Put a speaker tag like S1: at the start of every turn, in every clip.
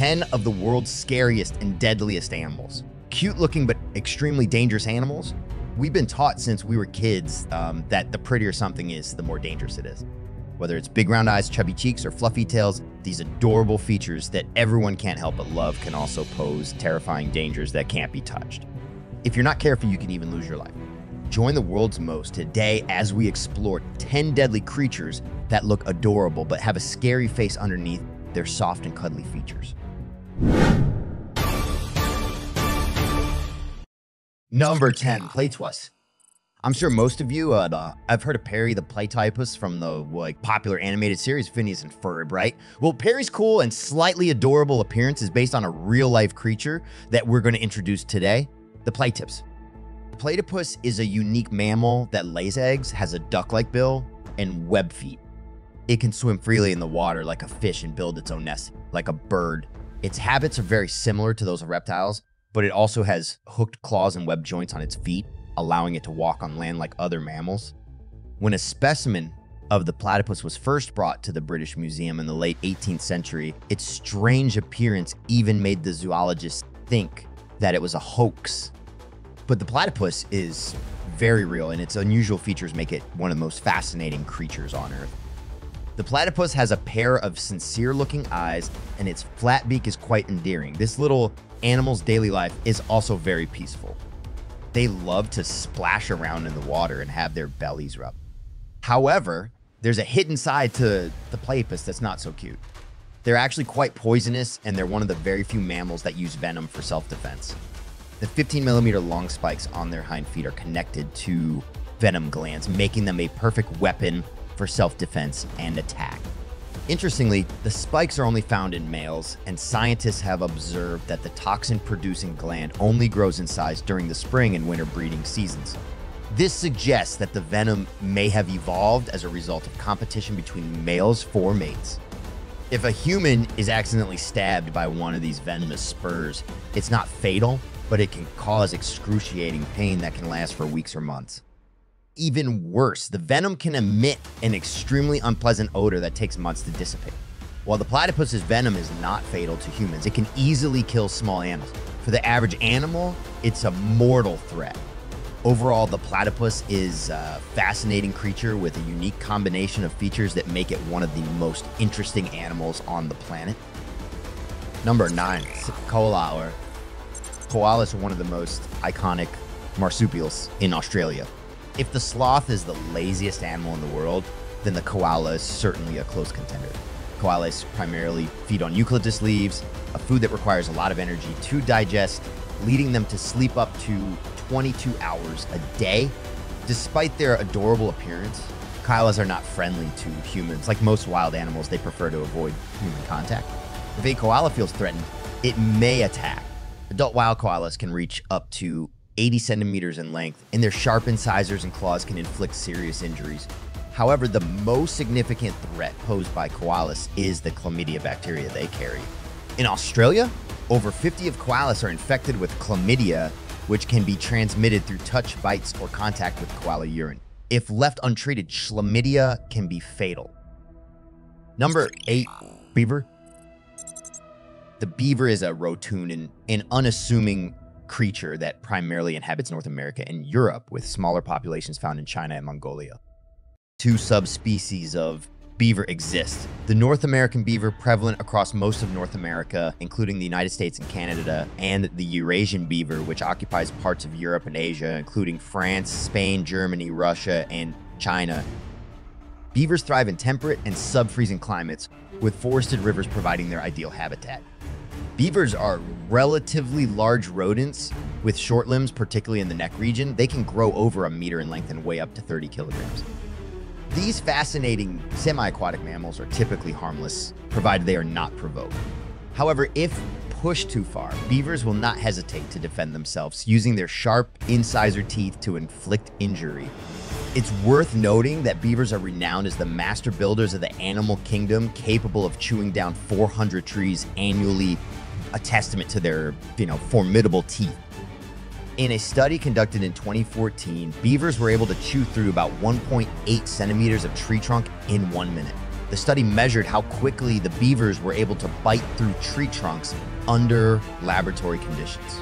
S1: 10 of the world's scariest and deadliest animals. Cute looking but extremely dangerous animals. We've been taught since we were kids that the prettier something is, the more dangerous it is. Whether it's big round eyes, chubby cheeks, or fluffy tails, these adorable features that everyone can't help but love can also pose terrifying dangers that can't be touched. If you're not careful, you can even lose your life. Join the world's most today as we explore 10 deadly creatures that look adorable but have a scary face underneath their soft and cuddly features. Number 10, Platypus. I'm sure most of you, I've heard of Perry the Platypus from the popular animated series Phineas and Ferb, right? Well, Perry's cool and slightly adorable appearance is based on a real-life creature that we're going to introduce today, the Platypus. Platypus is a unique mammal that lays eggs, has a duck-like bill, and web feet. It can swim freely in the water like a fish and build its own nest like a bird. Its habits are very similar to those of reptiles, but it also has hooked claws and web joints on its feet, allowing it to walk on land like other mammals. When a specimen of the platypus was first brought to the British Museum in the late 18th century, its strange appearance even made the zoologists think that it was a hoax. But the platypus is very real, and its unusual features make it one of the most fascinating creatures on Earth. The platypus has a pair of sincere-looking eyes, and its flat beak is quite endearing. This little animal's daily life is also very peaceful. They love to splash around in the water and have their bellies rubbed. However, there's a hidden side to the platypus that's not so cute. They're actually quite poisonous, and they're one of the very few mammals that use venom for self-defense. The 15mm long spikes on their hind feet are connected to venom glands, making them a perfect weapon for self-defense and attack. Interestingly, the spikes are only found in males, and scientists have observed that the toxin-producing gland only grows in size during the spring and winter breeding seasons. This suggests that the venom may have evolved as a result of competition between males for mates. If a human is accidentally stabbed by one of these venomous spurs, it's not fatal, but it can cause excruciating pain that can last for weeks or months. Even worse, the venom can emit an extremely unpleasant odor that takes months to dissipate. While the platypus's venom is not fatal to humans, it can easily kill small animals. For the average animal, it's a mortal threat. Overall, the platypus is a fascinating creature with a unique combination of features that make it one of the most interesting animals on the planet. Number 9, Koala. Koalas are one of the most iconic marsupials in Australia. If the sloth is the laziest animal in the world, then the koala is certainly a close contender. Koalas primarily feed on eucalyptus leaves, a food that requires a lot of energy to digest, leading them to sleep up to 22 hours a day. Despite their adorable appearance, koalas are not friendly to humans. Like most wild animals, they prefer to avoid human contact. If a koala feels threatened, it may attack. Adult wild koalas can reach up to 80 centimeters in length, and their sharp incisors and claws can inflict serious injuries. However, the most significant threat posed by koalas is the chlamydia bacteria they carry. In Australia, over 50 of koalas are infected with chlamydia, which can be transmitted through touch, bites, or contact with koala urine. If left untreated, chlamydia can be fatal. Number 8, Beaver. The beaver is a rotund and unassuming creature that primarily inhabits North America and Europe, with smaller populations found in China and Mongolia. 2 subspecies of beaver exist. The North American beaver, prevalent across most of North America, including the United States and Canada, and the Eurasian beaver, which occupies parts of Europe and Asia, including France, Spain, Germany, Russia, and China. Beavers thrive in temperate and sub-freezing climates, with forested rivers providing their ideal habitat. Beavers are relatively large rodents with short limbs, particularly in the neck region. They can grow over a meter in length and weigh up to 30 kilograms. These fascinating semi-aquatic mammals are typically harmless, provided they are not provoked. However, if pushed too far, beavers will not hesitate to defend themselves, using their sharp incisor teeth to inflict injury. It's worth noting that beavers are renowned as the master builders of the animal kingdom, capable of chewing down 400 trees annually, a testament to their, formidable teeth. In a study conducted in 2014, beavers were able to chew through about 1.8 centimeters of tree trunk in 1 minute. The study measured how quickly the beavers were able to bite through tree trunks under laboratory conditions.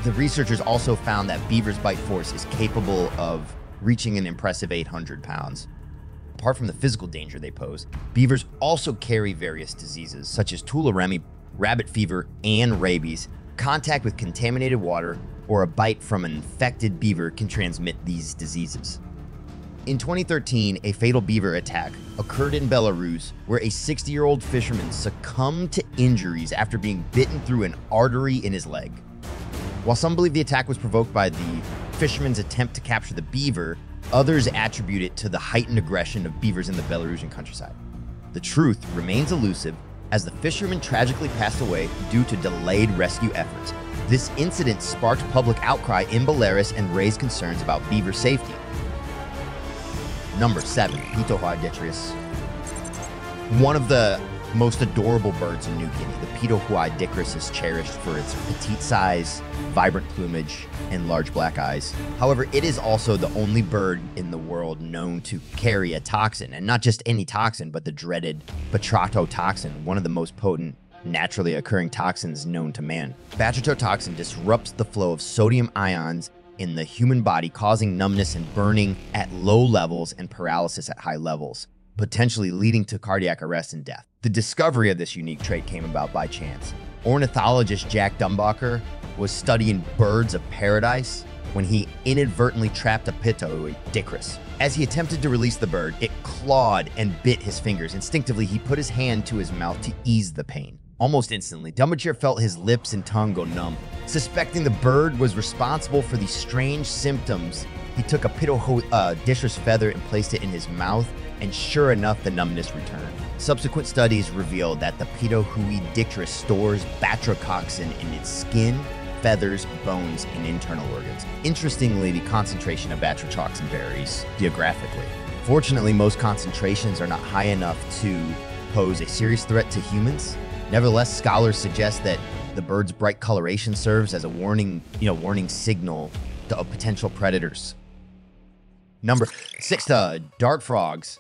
S1: The researchers also found that beavers' bite force is capable of reaching an impressive 800 pounds. Apart from the physical danger they pose, beavers also carry various diseases such as tularemia, rabbit fever, and rabies. Contact with contaminated water or a bite from an infected beaver can transmit these diseases. In 2013, a fatal beaver attack occurred in Belarus where a 60-year-old fisherman succumbed to injuries after being bitten through an artery in his leg. While some believe the attack was provoked by the fisherman's attempt to capture the beaver, others attribute it to the heightened aggression of beavers in the Belarusian countryside. The truth remains elusive as the fisherman tragically passed away due to delayed rescue efforts. This incident sparked public outcry in Belarus and raised concerns about beaver safety. Number 7, Pitohui dichrous. One of the most adorable birds in New Guinea, the Pitohui dichrous is cherished for its petite size, vibrant plumage, and large black eyes. However, it is also the only bird in the world known to carry a toxin, and not just any toxin, but the dreaded batrachotoxin, one of the most potent naturally occurring toxins known to man. Batrachotoxin disrupts the flow of sodium ions in the human body, causing numbness and burning at low levels and paralysis at high levels, potentially leading to cardiac arrest and death. The discovery of this unique trait came about by chance. Ornithologist Jack Dumbacher was studying birds of paradise when he inadvertently trapped a Pitohui dichrous. As he attempted to release the bird, it clawed and bit his fingers. Instinctively, he put his hand to his mouth to ease the pain. Almost instantly, Dumbacher felt his lips and tongue go numb. Suspecting the bird was responsible for these strange symptoms, he took a Pitohui dichrous feather and placed it in his mouth, and sure enough, the numbness returned. Subsequent studies revealed that the Pitohui dichrous stores batrachotoxin in its skin, feathers, bones, and internal organs. Interestingly, the concentration of batrachotoxin varies geographically. Fortunately, most concentrations are not high enough to pose a serious threat to humans. Nevertheless, scholars suggest that the bird's bright coloration serves as a warning signal to potential predators. Number 6, dart frogs.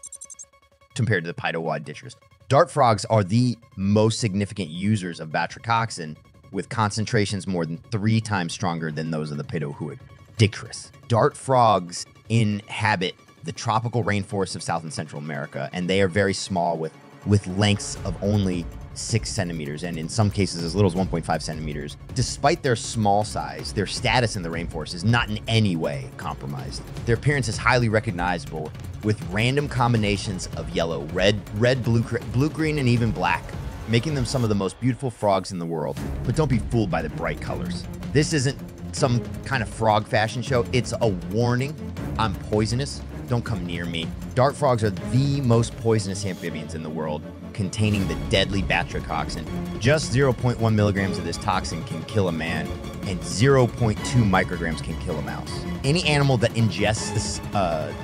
S1: Compared to the Pitohui dichrous, dart frogs are the most significant users of batrachotoxin, with concentrations more than 3 times stronger than those of the Pitohui dichrous. Dart frogs inhabit the tropical rainforests of South and Central America, and they are very small with lengths of only 6 centimeters, and in some cases as little as 1.5 centimeters. Despite their small size, their status in the rainforest is not in any way compromised. Their appearance is highly recognizable, with random combinations of yellow, red, blue, green, and even black, making them some of the most beautiful frogs in the world. But don't be fooled by the bright colors. This isn't some kind of frog fashion show. It's a warning. I'm poisonous. Don't come near me. Dart frogs are the most poisonous amphibians in the world, containing the deadly batrachotoxin. Just 0.1 milligrams of this toxin can kill a man, and 0.2 micrograms can kill a mouse. Any animal that ingests this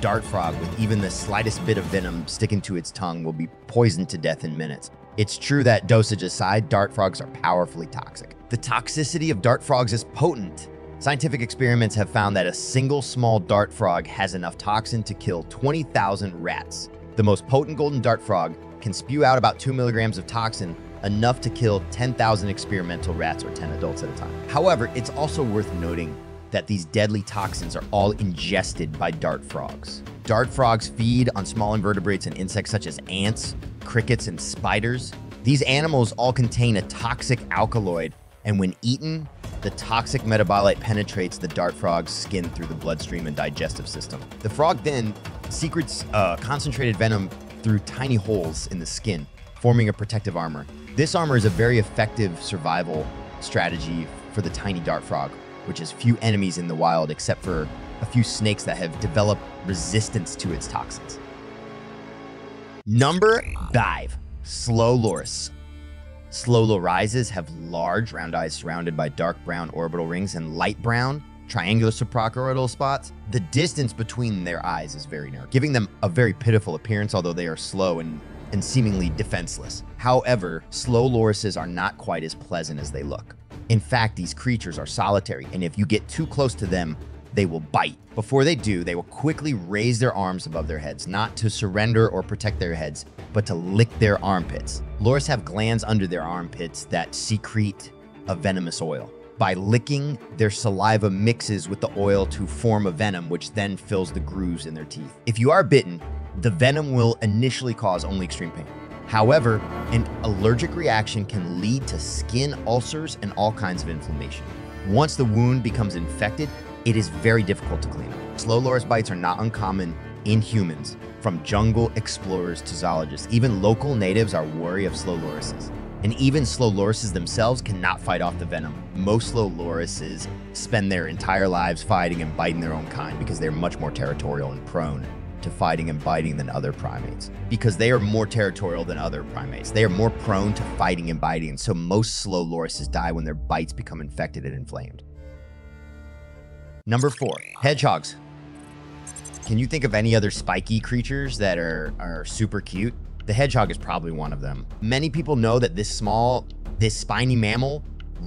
S1: dart frog with even the slightest bit of venom sticking to its tongue will be poisoned to death in minutes. It's true that, dosage aside, dart frogs are powerfully toxic. The toxicity of dart frogs is potent. Scientific experiments have found that a single small dart frog has enough toxin to kill 20,000 rats. The most potent golden dart frog can spew out about 2 milligrams of toxin, enough to kill 10,000 experimental rats or 10 adults at a time. However, it's also worth noting that these deadly toxins are all ingested by dart frogs. Dart frogs feed on small invertebrates and insects such as ants, crickets, and spiders. These animals all contain a toxic alkaloid, and when eaten, the toxic metabolite penetrates the dart frog's skin through the bloodstream and digestive system. The frog then secretes concentrated venom through tiny holes in the skin, forming a protective armor. This armor is a very effective survival strategy for the tiny dart frog, which has few enemies in the wild except for a few snakes that have developed resistance to its toxins. Number 5, slow loris. Slow lorises have large round eyes surrounded by dark brown orbital rings and light brown triangular suprachoroidal spots. The distance between their eyes is very narrow, giving them a very pitiful appearance, although they are slow and seemingly defenseless. However, slow lorises are not quite as pleasant as they look. In fact, these creatures are solitary, and if you get too close to them, they will bite. Before they do, they will quickly raise their arms above their heads, not to surrender or protect their heads, but to lick their armpits. Loris have glands under their armpits that secrete a venomous oil. By licking, their saliva mixes with the oil to form a venom, which then fills the grooves in their teeth. If you are bitten, the venom will initially cause only extreme pain. However, an allergic reaction can lead to skin ulcers and all kinds of inflammation. Once the wound becomes infected, it is very difficult to clean up. Slow loris bites are not uncommon in humans, from jungle explorers to zoologists. Even local natives are wary of slow lorises. And even slow lorises themselves cannot fight off the venom. Most slow lorises spend their entire lives fighting and biting their own kind because they're much more territorial and prone to fighting and biting than other primates. Because they are more territorial than other primates. They are more prone to fighting and biting, and so most slow lorises die when their bites become infected and inflamed. Number 4, hedgehogs. Can you think of any other spiky creatures that are super cute? The hedgehog is probably one of them. Many people know that this spiny mammal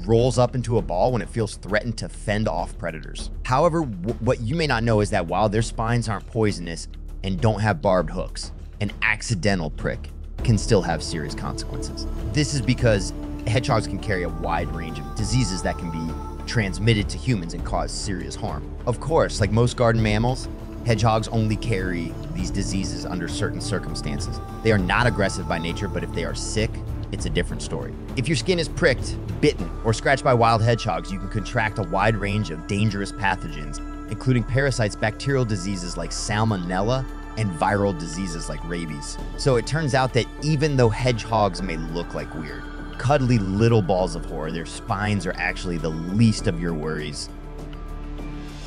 S1: rolls up into a ball when it feels threatened to fend off predators. However, what you may not know is that while their spines aren't poisonous and don't have barbed hooks, an accidental prick can still have serious consequences. This is because hedgehogs can carry a wide range of diseases that can be transmitted to humans and cause serious harm. Of course, like most garden mammals, hedgehogs only carry these diseases under certain circumstances. They are not aggressive by nature, but if they are sick, it's a different story. If your skin is pricked, bitten, or scratched by wild hedgehogs, you can contract a wide range of dangerous pathogens, including parasites, bacterial diseases like salmonella, and viral diseases like rabies. So it turns out that even though hedgehogs may look like weird, cuddly little balls of horror, their spines are actually the least of your worries.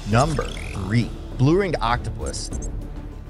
S1: Number 3. Blue-ringed octopus.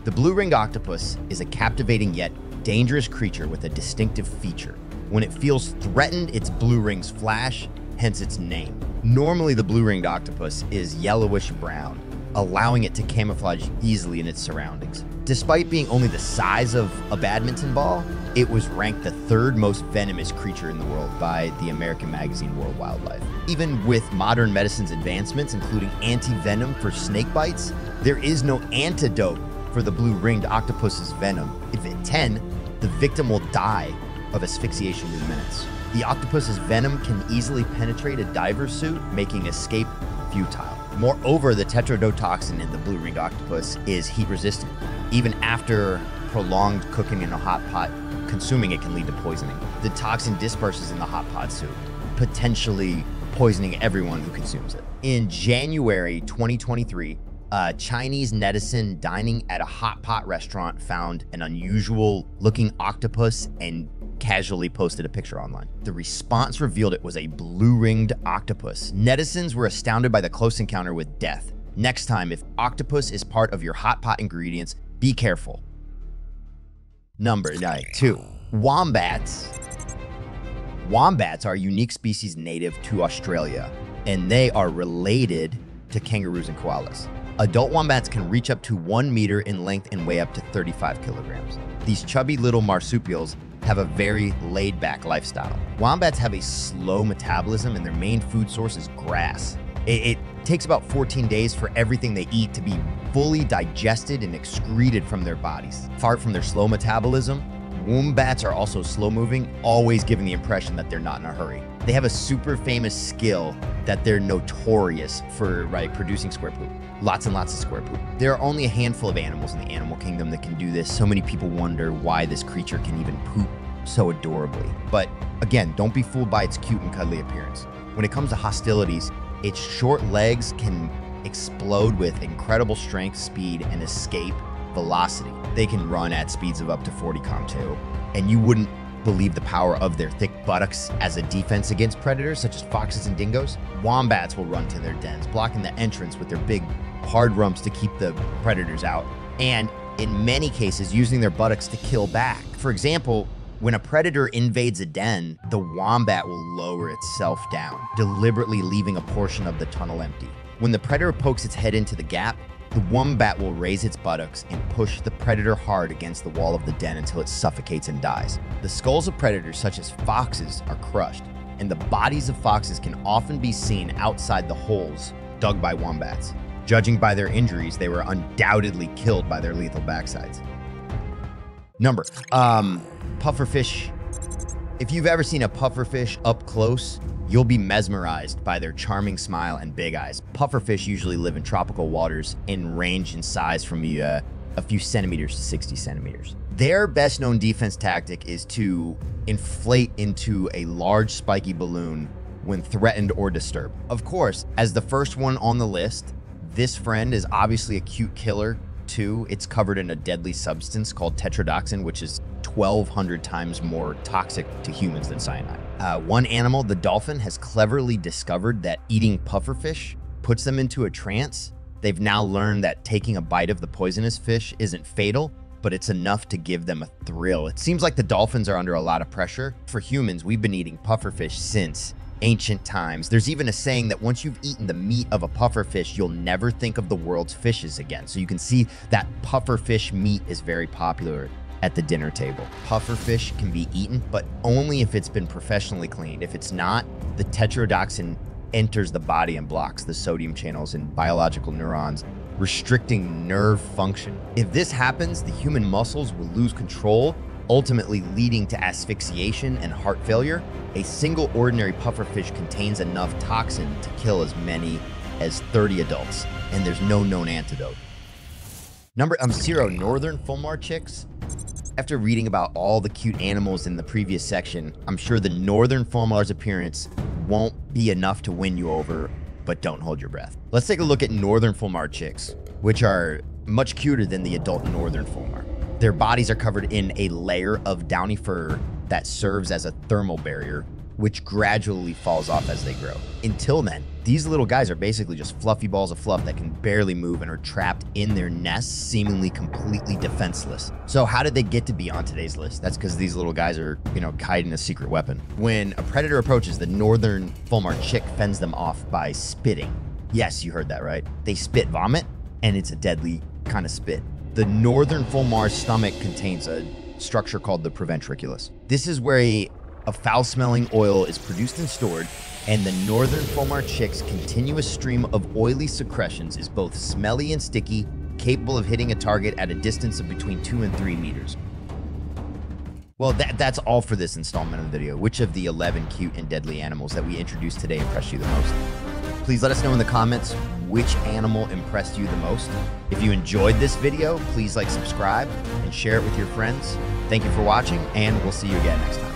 S1: The blue-ringed octopus is a captivating yet dangerous creature with a distinctive feature. When it feels threatened, its blue rings flash, hence its name. Normally, the blue-ringed octopus is yellowish brown, allowing it to camouflage easily in its surroundings. Despite being only the size of a badminton ball, it was ranked the 3rd most venomous creature in the world by the American magazine World Wildlife. Even with modern medicine's advancements, including anti-venom for snake bites, there is no antidote for the blue-ringed octopus's venom. If at 10, the victim will die of asphyxiation in minutes. The octopus's venom can easily penetrate a diver's suit, making escape futile. Moreover, the tetrodotoxin in the blue-ringed octopus is heat-resistant. Even after prolonged cooking in a hot pot, consuming it can lead to poisoning. The toxin disperses in the hot pot soup, potentially poisoning everyone who consumes it. In January 2023, a Chinese netizen dining at a hot pot restaurant found an unusual looking octopus and casually posted a picture online. The response revealed it was a blue-ringed octopus. Netizens were astounded by the close encounter with death. Next time, if octopus is part of your hot pot ingredients, be careful. Number 2. Wombats. Wombats are a unique species native to Australia, and they are related to kangaroos and koalas. Adult wombats can reach up to 1 meter in length and weigh up to 35 kilograms. These chubby little marsupials have a very laid-back lifestyle. Wombats have a slow metabolism and their main food source is grass. It takes about 14 days for everything they eat to be fully digested and excreted from their bodies. Apart from their slow metabolism, wombats are also slow-moving, always giving the impression that they're not in a hurry. They have a super famous skill that they're notorious for, producing square poop. Lots and lots of square poop. There are only a handful of animals in the animal kingdom that can do this. So many people wonder why this creature can even poop so adorably. But again, don't be fooled by its cute and cuddly appearance. When it comes to hostilities, its short legs can explode with incredible strength, speed, and escape velocity. They can run at speeds of up to 40 km/h, and you wouldn't believe the power of their thick buttocks as a defense against predators such as foxes and dingoes. Wombats will run to their dens, blocking the entrance with their big, hard rumps to keep the predators out, and in many cases, using their buttocks to kill back. For example, when a predator invades a den, the wombat will lower itself down, deliberately leaving a portion of the tunnel empty. When the predator pokes its head into the gap, the wombat will raise its buttocks and push the predator hard against the wall of the den until it suffocates and dies. The skulls of predators such as foxes are crushed, and the bodies of foxes can often be seen outside the holes dug by wombats. Judging by their injuries, they were undoubtedly killed by their lethal backsides. Pufferfish. If you've ever seen a pufferfish up close, you'll be mesmerized by their charming smile and big eyes. Pufferfish usually live in tropical waters and range in size from a few centimeters to 60 centimeters. Their best known defense tactic is to inflate into a large spiky balloon when threatened or disturbed. Of course, as the first one on the list, this friend is obviously a cute killer too. It's covered in a deadly substance called tetrodotoxin, which is 1,200 times more toxic to humans than cyanide. One animal, the dolphin, has cleverly discovered that eating pufferfish puts them into a trance. They've now learned that taking a bite of the poisonous fish isn't fatal, but it's enough to give them a thrill. It seems like the dolphins are under a lot of pressure. For humans, we've been eating pufferfish since ancient times. There's even a saying that once you've eaten the meat of a pufferfish, you'll never think of the world's fishes again. So you can see that pufferfish meat is very popular at the dinner table. Pufferfish can be eaten, but only if it's been professionally cleaned. If it's not, the tetrodotoxin enters the body and blocks the sodium channels in biological neurons, restricting nerve function. If this happens, the human muscles will lose control, ultimately leading to asphyxiation and heart failure. A single ordinary pufferfish contains enough toxin to kill as many as 30 adults, and there's no known antidote. Number 0, northern Fulmar chicks. After reading about all the cute animals in the previous section, I'm sure the northern Fulmar's appearance won't be enough to win you over, but don't hold your breath. Let's take a look at northern Fulmar chicks, which are much cuter than the adult northern Fulmar. Their bodies are covered in a layer of downy fur that serves as a thermal barrier, which gradually falls off as they grow. Until then, these little guys are basically just fluffy balls of fluff that can barely move and are trapped in their nests, seemingly completely defenseless. So how did they get to be on today's list? That's because these little guys are, hiding a secret weapon. When a predator approaches, the northern Fulmar chick fends them off by spitting. Yes, you heard that right. They spit vomit, and it's a deadly kind of spit. The northern Fulmar's stomach contains a structure called the proventriculus. This is where a foul-smelling oil is produced and stored, and the northern Fulmar chick's continuous stream of oily secretions is both smelly and sticky, capable of hitting a target at a distance of between 2 and 3 meters. Well, that's all for this installment of the video. Which of the 11 cute and deadly animals that we introduced today impressed you the most? Please let us know in the comments which animal impressed you the most. If you enjoyed this video, please subscribe and share it with your friends. Thank you for watching, and we'll see you again next time.